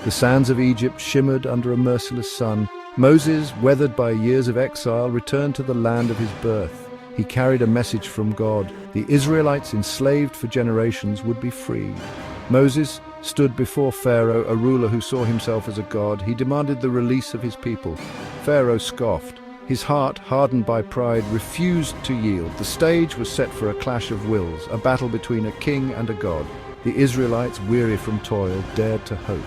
The sands of Egypt shimmered under a merciless sun. Moses, weathered by years of exile, returned to the land of his birth. He carried a message from God. The Israelites, enslaved for generations, would be freed. Moses stood before Pharaoh, a ruler who saw himself as a god. He demanded the release of his people. Pharaoh scoffed. His heart, hardened by pride, refused to yield. The stage was set for a clash of wills, a battle between a king and a god. The Israelites, weary from toil, dared to hope.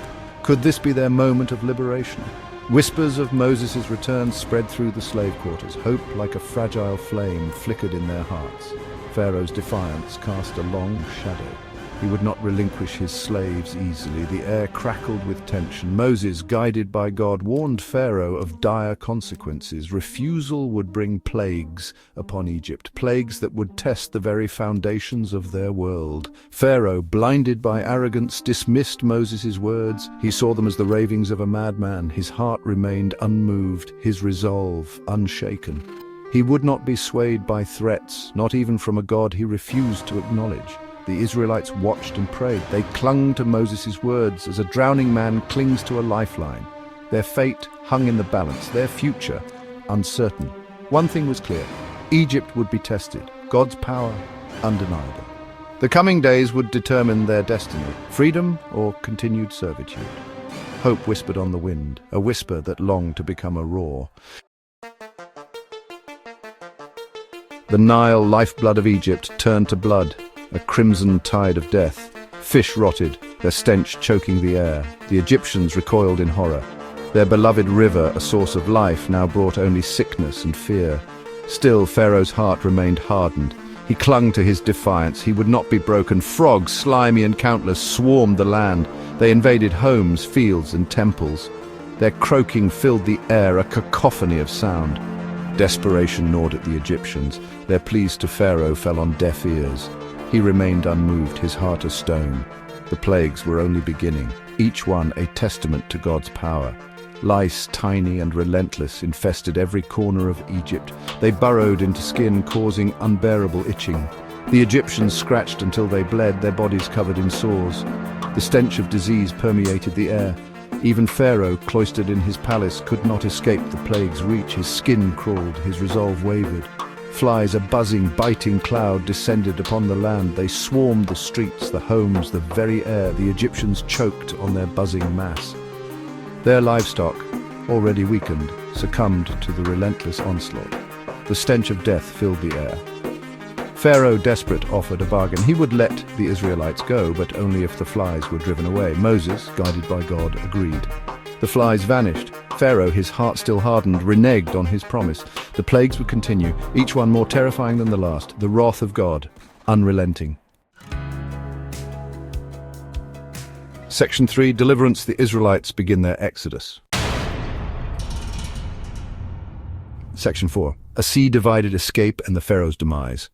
Could this be their moment of liberation? Whispers of Moses' return spread through the slave quarters. Hope, like a fragile flame, flickered in their hearts. Pharaoh's defiance cast a long shadow. He would not relinquish his slaves easily. The air crackled with tension. Moses, guided by God, warned Pharaoh of dire consequences. Refusal would bring plagues upon Egypt, plagues that would test the very foundations of their world. Pharaoh, blinded by arrogance, dismissed Moses' words. He saw them as the ravings of a madman. His heart remained unmoved, his resolve unshaken. He would not be swayed by threats, not even from a God he refused to acknowledge. The Israelites watched and prayed. They clung to Moses' words as a drowning man clings to a lifeline. Their fate hung in the balance, their future uncertain. One thing was clear: Egypt would be tested, God's power undeniable. The coming days would determine their destiny, freedom or continued servitude. Hope whispered on the wind, a whisper that longed to become a roar. The Nile lifeblood of Egypt turned to blood, a crimson tide of death. Fish rotted, their stench choking the air. The Egyptians recoiled in horror. Their beloved river, a source of life, now brought only sickness and fear. Still, Pharaoh's heart remained hardened. He clung to his defiance. He would not be broken. Frogs, slimy and countless, swarmed the land. They invaded homes, fields, and temples. Their croaking filled the air, a cacophony of sound. Desperation gnawed at the Egyptians. Their pleas to Pharaoh fell on deaf ears. He remained unmoved, his heart a stone. The plagues were only beginning, each one a testament to God's power. Lice, tiny and relentless, infested every corner of Egypt. They burrowed into skin, causing unbearable itching. The Egyptians scratched until they bled, their bodies covered in sores. The stench of disease permeated the air. Even Pharaoh, cloistered in his palace, could not escape the plague's reach. His skin crawled, his resolve wavered. Flies, a buzzing, biting cloud, descended upon the land. They swarmed the streets, the homes, the very air. The Egyptians choked on their buzzing mass. Their livestock, already weakened, succumbed to the relentless onslaught. The stench of death filled the air. Pharaoh, desperate, offered a bargain. He would let the Israelites go, but only if the flies were driven away. Moses, guided by God, agreed. The flies vanished. Pharaoh, his heart still hardened, reneged on his promise. The plagues would continue, each one more terrifying than the last. The wrath of God, unrelenting. Section 3, Deliverance. The Israelites begin their exodus. Section 4, a sea-divided escape and the Pharaoh's demise.